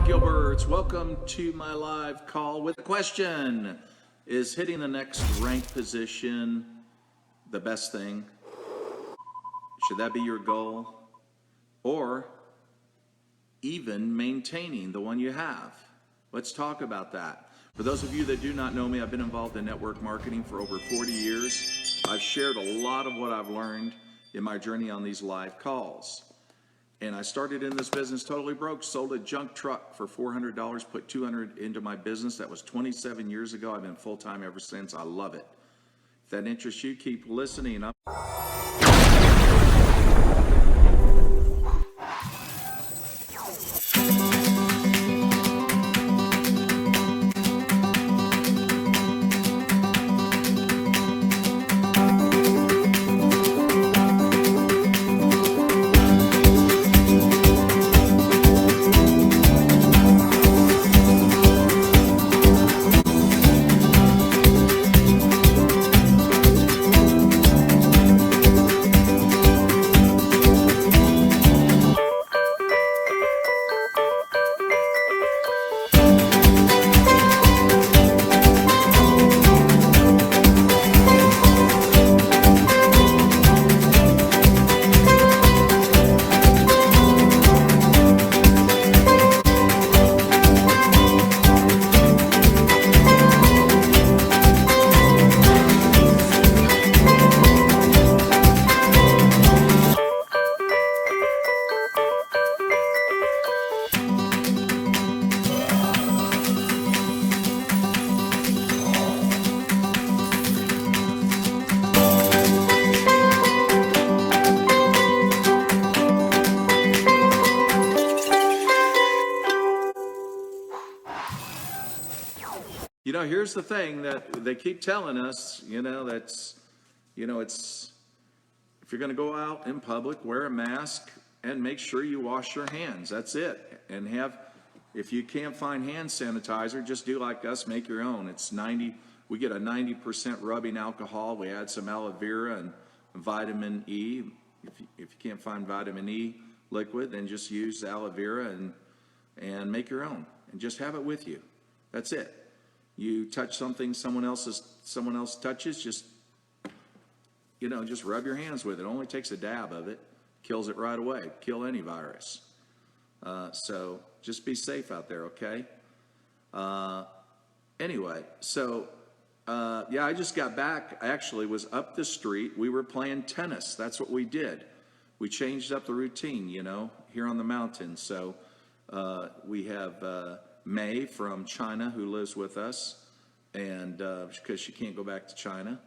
Gilberts. Welcome to my live call with a question. Is hitting the next ranked position the best thing? Should that be your goal? Or even maintaining the one you have? Let's talk about that. For those of you that do not know me, I've been involved in network marketing for over 40 years. I've shared a lot of what I've learned in my journey on these live calls. And I started in this business totally broke, sold a junk truck for $400, put $200 into my business. That was 27 years ago. I've been full-time ever since. I love it. If that interests you, keep listening. You know, here's the thing that they keep telling us, it's, if you're going to go out in public, wear a mask and make sure you wash your hands. That's it. And if you can't find hand sanitizer, just do like us, make your own. We get a 90% rubbing alcohol. We add some aloe vera and vitamin E. If you can't find vitamin E liquid, then just use aloe vera and make your own and just have it with you. That's it. You touch something someone else touches, just rub your hands with it. It only takes a dab of it, kills it right away. Kill any virus. So just be safe out there, okay? Anyway, so I just got back. I actually was up the street. We were playing tennis. That's what we did. We changed up the routine, here on the mountain. So we have May from China who lives with us, and because she can't go back to China.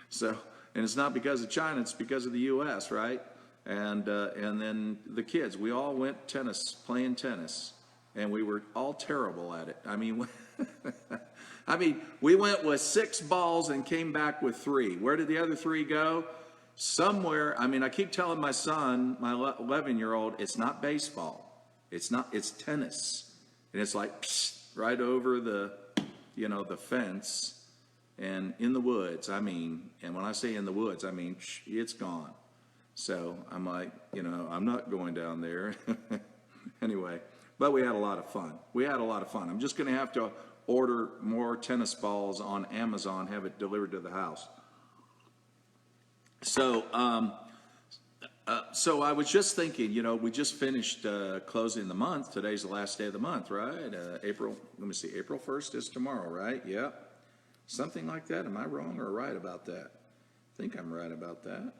So, and it's not because of China, it's because of the U.S., right? And then the kids, we all went playing tennis, and we were all terrible at it. I mean, we went with 6 balls and came back with 3. Where did the other 3 go? Somewhere. I keep telling my son, my 11-year-old, it's not baseball. It's tennis. And it's like right over the fence and in the woods. And when I say in the woods, it's gone. So I'm like, I'm not going down there. Anyway, but we had a lot of fun. I'm just going to have to order more tennis balls on Amazon, have it delivered to the house. So I was just thinking, we just finished closing the month. Today's the last day of the month, right? April 1st is tomorrow, right? Yeah. Something like that. Am I wrong or right about that? I think I'm right about that.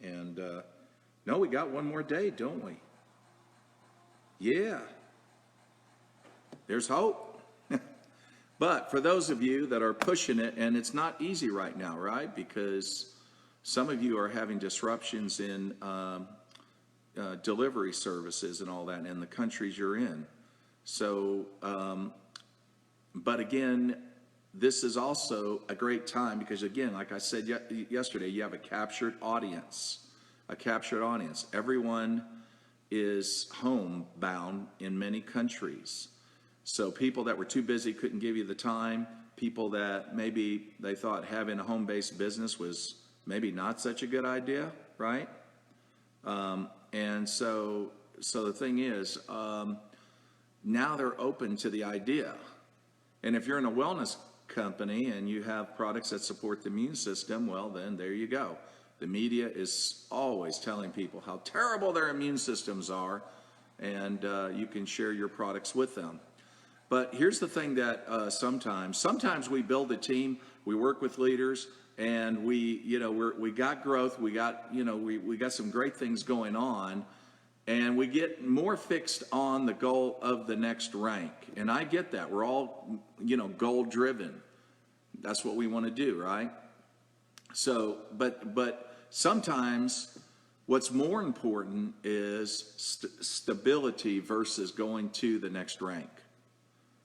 And no, we got one more day, don't we? Yeah. There's hope. But for those of you that are pushing it, and it's not easy right now, right? Because some of you are having disruptions in delivery services and all that in the countries you're in. So, but again, this is also a great time because, again, like I said yesterday, you have a captured audience. Everyone is homebound in many countries. So people that were too busy couldn't give you the time. People that maybe they thought having a home-based business was maybe not such a good idea, right? And so so the thing is, now they're open to the idea. And if you're in a wellness company and you have products that support the immune system, well, then there you go. The media is always telling people how terrible their immune systems are, and you can share your products with them. But here's the thing that sometimes we build a team, we work with leaders, and we got growth, we got some great things going on, and we get more fixed on the goal of the next rank. And I get that. We're all, goal driven. That's what we want to do, right? So, but sometimes what's more important is stability versus going to the next rank.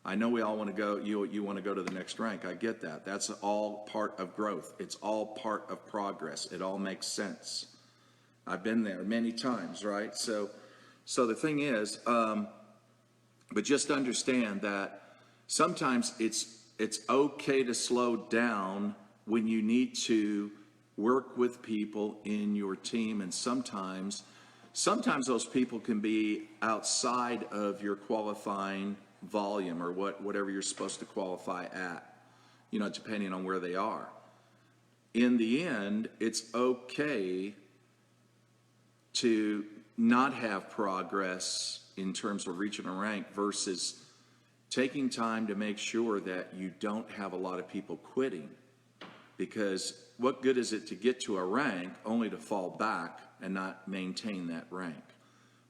I know we all want to go, you want to go to the next rank. I get that. That's all part of growth. It's all part of progress. It all makes sense. I've been there many times, right? So the thing is, but just understand that sometimes it's okay to slow down when you need to work with people in your team, and sometimes those people can be outside of your qualifying volume or whatever you're supposed to qualify at, depending on where they are. In the end, it's okay to not have progress in terms of reaching a rank versus taking time to make sure that you don't have a lot of people quitting. Because what good is it to get to a rank only to fall back and not maintain that rank?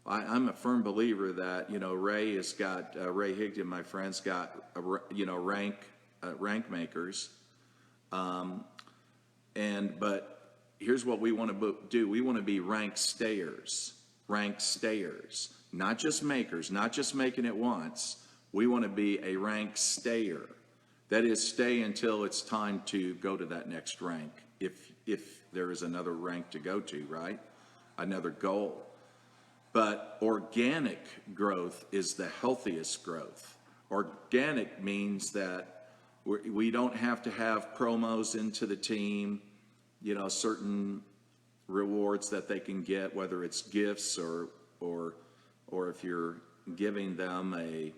I'm a firm believer that, Ray Higdon, my friend's got, rank makers. But here's what we want to do. We want to be rank stayers, not just makers, not just making it once. We want to be a rank stayer. That is, stay until it's time to go to that next rank, if there is another rank to go to, right? Another goal. But organic growth is the healthiest growth. Organic means that we don't have to have promos into the team, certain rewards that they can get, whether it's gifts or if you're giving them a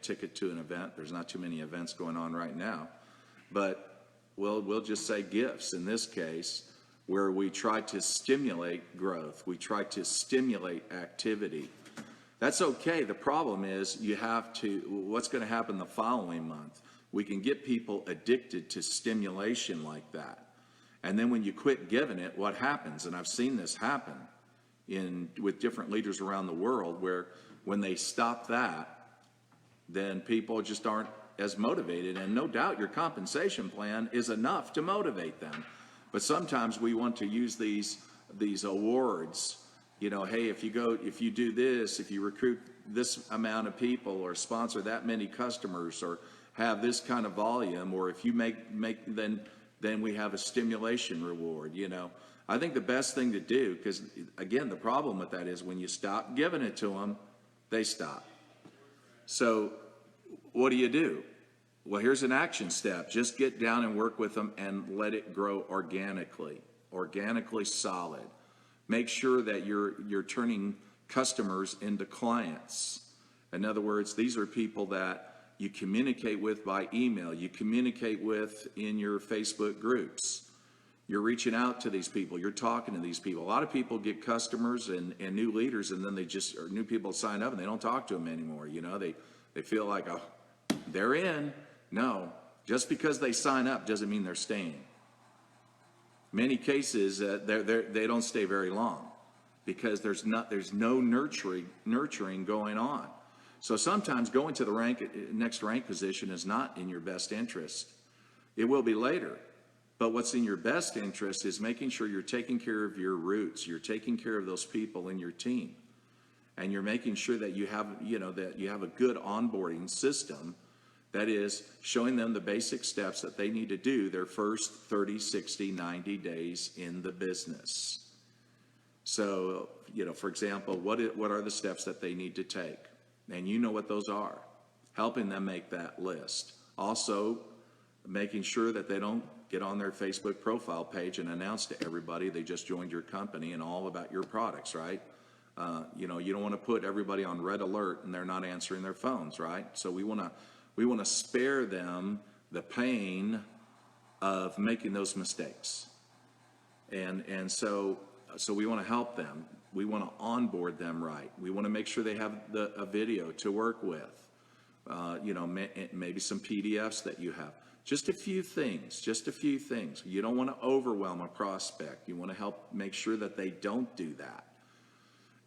ticket to an event. There's not too many events going on right now, but we'll just say gifts in this case, where we try to stimulate growth. We try to stimulate activity. That's okay. The problem is what's going to happen the following month? We can get people addicted to stimulation like that. And then when you quit giving it, what happens? And I've seen this happen with different leaders around the world, where when they stop that, then people just aren't as motivated. And no doubt your compensation plan is enough to motivate them. But sometimes we want to use these awards, hey, if you do this, if you recruit this amount of people, or sponsor that many customers, or have this kind of volume, or if you make then we have a stimulation reward. I think the best thing to do, because again, the problem with that is when you stop giving it to them, they stop. So what do? Well, here's an action step. Just get down and work with them and let it grow organically solid. Make sure that you're turning customers into clients. In other words, these are people that you communicate with by email, you communicate with in your Facebook groups. You're reaching out to these people, you're talking to these people. A lot of people get customers and new leaders, and then new people sign up and they don't talk to them anymore. They feel like, oh, they're in. No, just because they sign up doesn't mean they're staying. Many cases, they don't stay very long because there's no nurturing going on. So sometimes going to the next rank position is not in your best interest. It will be later, but what's in your best interest is making sure you're taking care of your roots. You're taking care of those people in your team, and you're making sure that you have a good onboarding system. That is, showing them the basic steps that they need to do their first 30, 60, 90 days in the business. So, for example, what are the steps that they need to take? And you know what those are. Helping them make that list. Also, making sure that they don't get on their Facebook profile page and announce to everybody they just joined your company and all about your products, right? You know, you don't want to put everybody on red alert and they're not answering their phones, right? So we want to spare them the pain of making those mistakes. And so we want to help them. We want to onboard them right. We want to make sure they have a video to work with. You know, maybe some PDFs that you have. Just a few things, You don't want to overwhelm a prospect. You want to help make sure that they don't do that.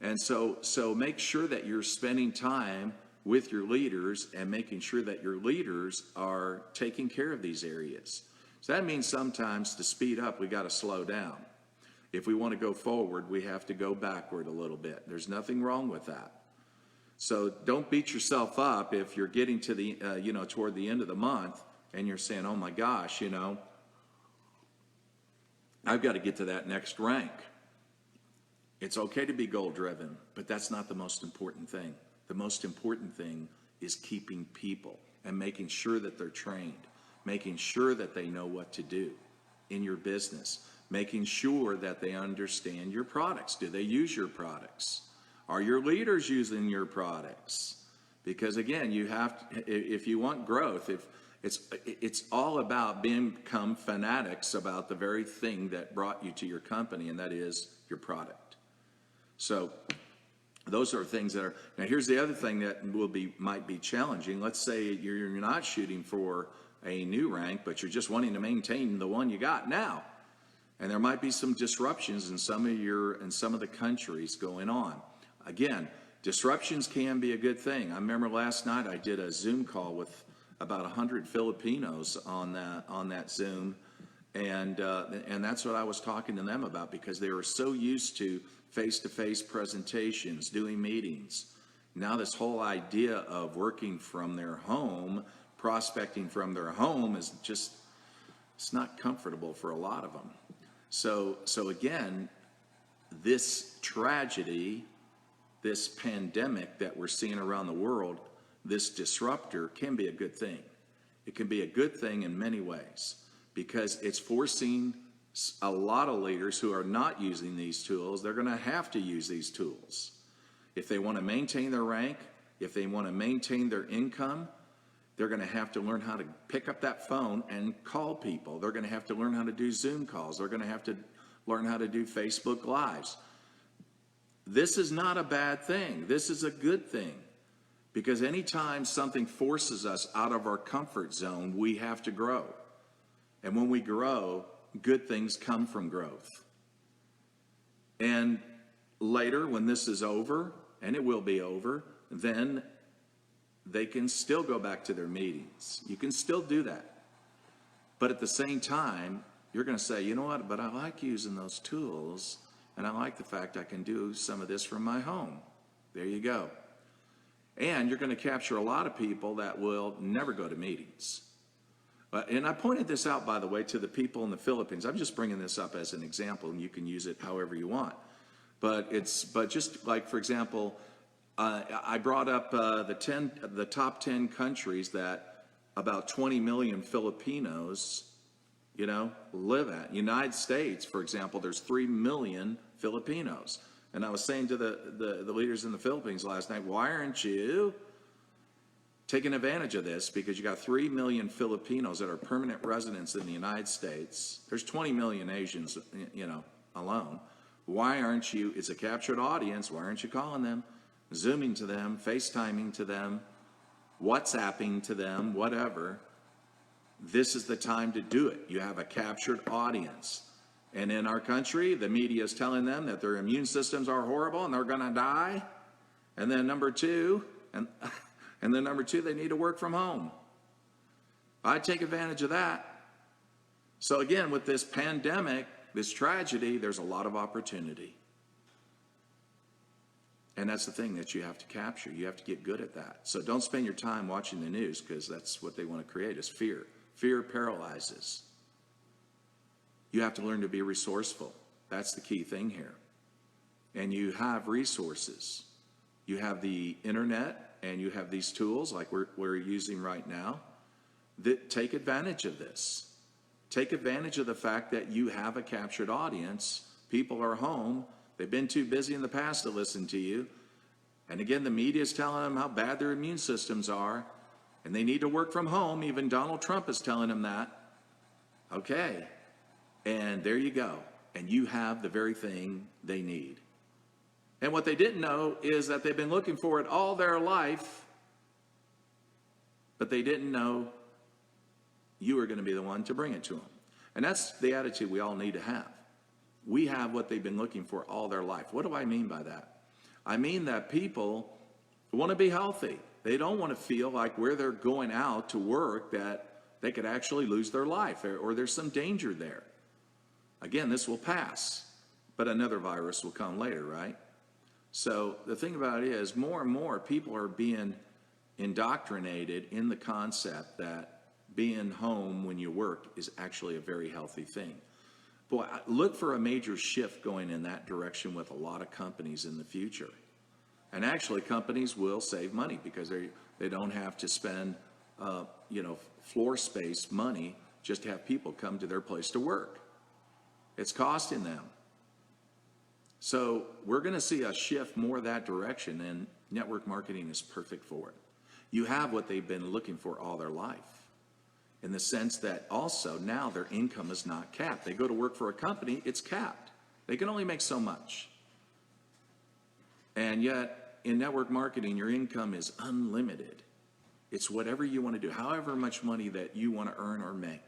And so make sure that you're spending time with your leaders and making sure that your leaders are taking care of these areas. So that means sometimes to speed up, we got to slow down. If we want to go forward, we have to go backward a little bit. There's nothing wrong with that. So don't beat yourself up if you're getting to the, you know, toward the end of the month and you're saying, oh my gosh, you know, I've got to get to that next rank. It's okay to be goal driven, but that's not the most important thing. The most important thing is keeping people and making sure that they're trained, making sure that they know what to do in your business, making sure that they understand your products. Do they use your products? Are your leaders using your products? Because again, you have to, if you want growth, if it's all about become fanatics about the very thing that brought you to your company, and that is your product. So those are things that are, now here's the other thing that might be challenging. Let's say you're not shooting for a new rank, but you're just wanting to maintain the one you got now. And there might be some disruptions in some of the countries going on. Again, disruptions can be a good thing. I remember last night I did a Zoom call with about 100 Filipinos on that Zoom, and that's what I was talking to them about, because they were so used to face-to-face presentations, doing meetings. Now this whole idea of working from their home, prospecting from their home is just, it's not comfortable for a lot of them. So again, this tragedy, this pandemic that we're seeing around the world, this disruptor can be a good thing. It can be a good thing in many ways, because it's forcing a lot of leaders who are not using these tools, they're going to have to use these tools. If they want to maintain their rank, if they want to maintain their income, they're going to have to learn how to pick up that phone and call people. They're going to have to learn how to do Zoom calls. They're going to have to learn how to do Facebook Lives. This is not a bad thing. This is a good thing. Because anytime something forces us out of our comfort zone, we have to grow. And when we grow, good things come from growth. And later, when this is over, and it will be over, then they can still go back to their meetings. You can still do that. But at the same time, you're going to say, you know what, but I like using those tools, and I like the fact I can do some of this from my home. There you go. And you're going to capture a lot of people that will never go to meetings. And I pointed this out, by the way, to the people in the Philippines. I'm just bringing this up as an example, and you can use it however you want. But just like, for example, I brought up the top 10 countries that about 20 million Filipinos, you know, live at. United States, for example, there's 3 million Filipinos. And I was saying to the leaders in the Philippines last night, why aren't you taking advantage of this? Because you got 3 million Filipinos that are permanent residents in the United States. There's 20 million Asians, you know, alone. Why aren't you, it's a captured audience, why aren't you calling them, Zooming to them, FaceTiming to them, WhatsApping to them, whatever? This is the time to do it. You have a captured audience. And in our country, the media is telling them that their immune systems are horrible and they're going to die. And then number two, and then number two, they need to work from home. I take advantage of that. So again, with this pandemic, this tragedy, there's a lot of opportunity. And that's the thing that you have to capture. You have to get good at that. So don't spend your time watching the news, because that's what they want to create, is fear. Fear paralyzes. You have to learn to be resourceful. That's the key thing here. And you have resources. You have the internet, and you have these tools like we're using right now that take advantage of this. Take advantage of the fact that you have a captured audience. People are home. They've been too busy in the past to listen to you. And again, the media is telling them how bad their immune systems are, and they need to work from home. Even Donald Trump is telling them that. Okay, and there you go. And you have the very thing they need. And what they didn't know is that they've been looking for it all their life, but they didn't know you were going to be the one to bring it to them. And that's the attitude we all need to have. We have what they've been looking for all their life. What do I mean by that? I mean that people want to be healthy. They don't want to feel like where they're going out to work that they could actually lose their life or there's some danger there. Again, this will pass, but another virus will come later, right? So the thing about it is more and more people are being indoctrinated in the concept that being home when you work is actually a very healthy thing. Boy, look for a major shift going in that direction with a lot of companies in the future. And actually, companies will save money because they don't have to spend, floor space money just to have people come to their place to work. It's costing them. So we're going to see a shift more that direction, and network marketing is perfect for it. You have what they've been looking for all their life, in the sense that also now their income is not capped. They go to work for a company, it's capped. They can only make so much. And yet, in network marketing, your income is unlimited. It's whatever you want to do, however much money that you want to earn or make.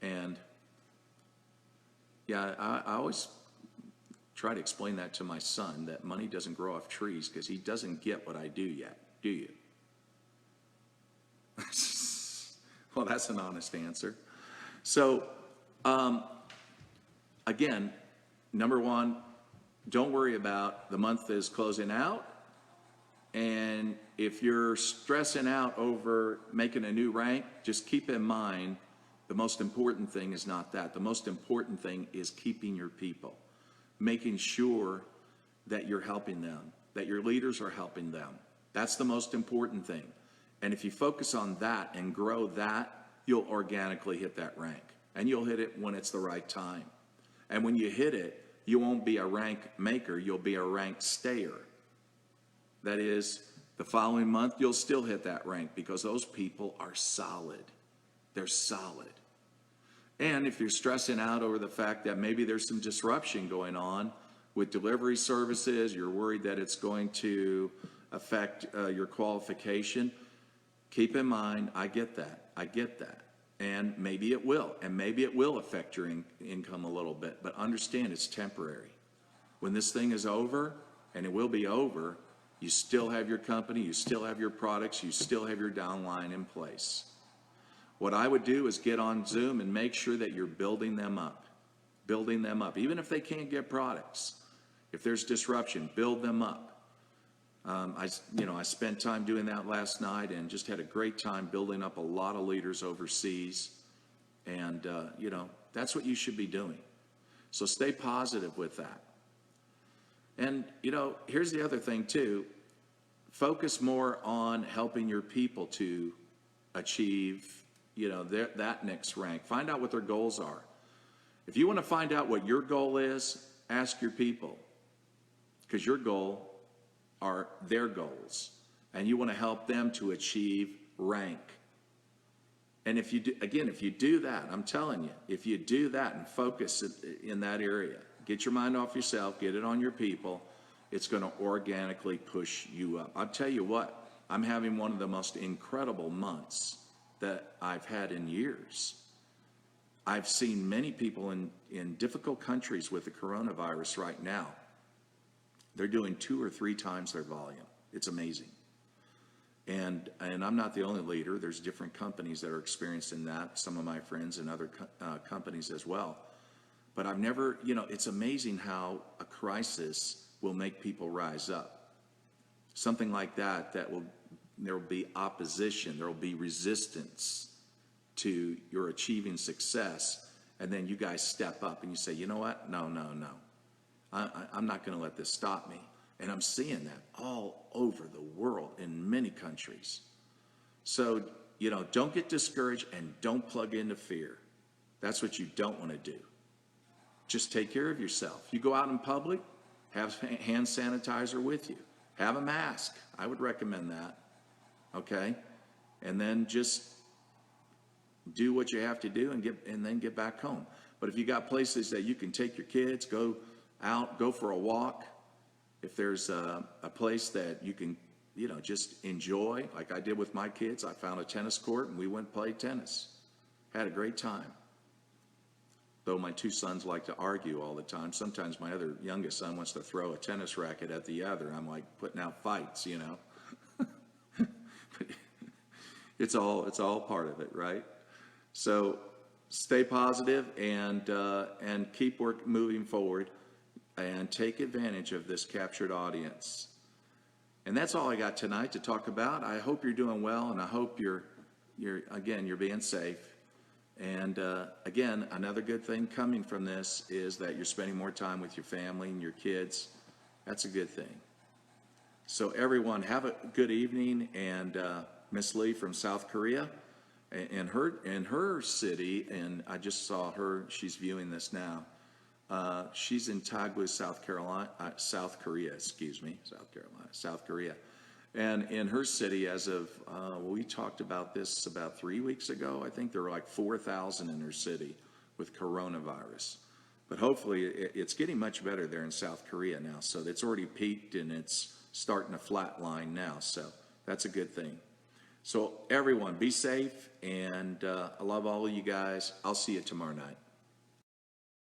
And yeah, I always try to explain that to my son, that money doesn't grow off trees, because he doesn't get what I do yet, do you? Well, that's an honest answer. So, again, number one, don't worry about the month is closing out. And if you're stressing out over making a new rank, just keep in mind the most important thing is not that. The most important thing is keeping your people, making sure that you're helping them, that your leaders are helping them. That's the most important thing. And if you focus on that and grow that, you'll organically hit that rank. And you'll hit it when it's the right time. And when you hit it, you won't be a rank maker, you'll be a rank stayer. That is, the following month, you'll still hit that rank because those people are solid. They're solid. And if you're stressing out over the fact that maybe there's some disruption going on with delivery services, you're worried that it's going to affect your qualification, keep in mind, I get that. And maybe it will. And maybe it will affect your income a little bit. But understand it's temporary. When this thing is over, and it will be over, you still have your company, you still have your products, you still have your downline in place. What I would do is get on Zoom and make sure that you're building them up. Even if they can't get products. If there's disruption, build them up. I spent time doing that last night and just had a great time building up a lot of leaders overseas. And, that's what you should be doing. So stay positive with that. And, here's the other thing too. Focus more on helping your people to achieve, that next rank. Find out what their goals are. If you want to find out what your goal is, ask your people. Because your goal are their goals, and you want to help them to achieve rank. And if you do that, I'm telling you, if you do that and focus in that area, get your mind off yourself, get it on your people, it's going to organically push you up. I'll tell you what, I'm having one of the most incredible months that I've had in years. I've seen many people in difficult countries with the coronavirus right now. They're doing 2 or 3 times their volume. It's amazing. And I'm not the only leader. There's different companies that are experiencing that, some of my friends and other companies as well. But I've never, it's amazing how a crisis will make people rise up. Something like that, there will be opposition, there will be resistance to your achieving success. And then you guys step up and you say, you know what? No. I'm not going to let this stop me. And I'm seeing that all over the world in many countries. So, don't get discouraged and don't plug into fear. That's what you don't want to do. just take care of yourself. You go out in public, have hand sanitizer with you. Have a mask. I would recommend that. Okay? And then just do what you have to do and then get back home. But if you got places that you can take your kids, go out, go for a walk. If there's a place that you can, just enjoy, like I did with my kids, I found a tennis court and we went and played tennis. Had a great time. Though my two sons like to argue all the time. Sometimes my other youngest son wants to throw a tennis racket at the other. I'm like putting out fights, But it's all part of it, right? So stay positive and keep moving forward and take advantage of this captured audience. And that's all I got tonight to talk about. I hope you're doing well, and I hope you're being safe. And again, another good thing coming from this is that you're spending more time with your family and your kids. That's a good thing. So everyone, have a good evening. And Miss Lee from South Korea, in her city, and I just saw her. She's viewing this now. She's in Taguig, South Korea. And in her city, as of, we talked about this about 3 weeks ago, I think there were like 4,000 in her city with coronavirus. But hopefully it's getting much better there in South Korea now. So it's already peaked and it's starting to flatline now. So that's a good thing. So everyone, be safe, and I love all of you guys. I'll see you tomorrow night.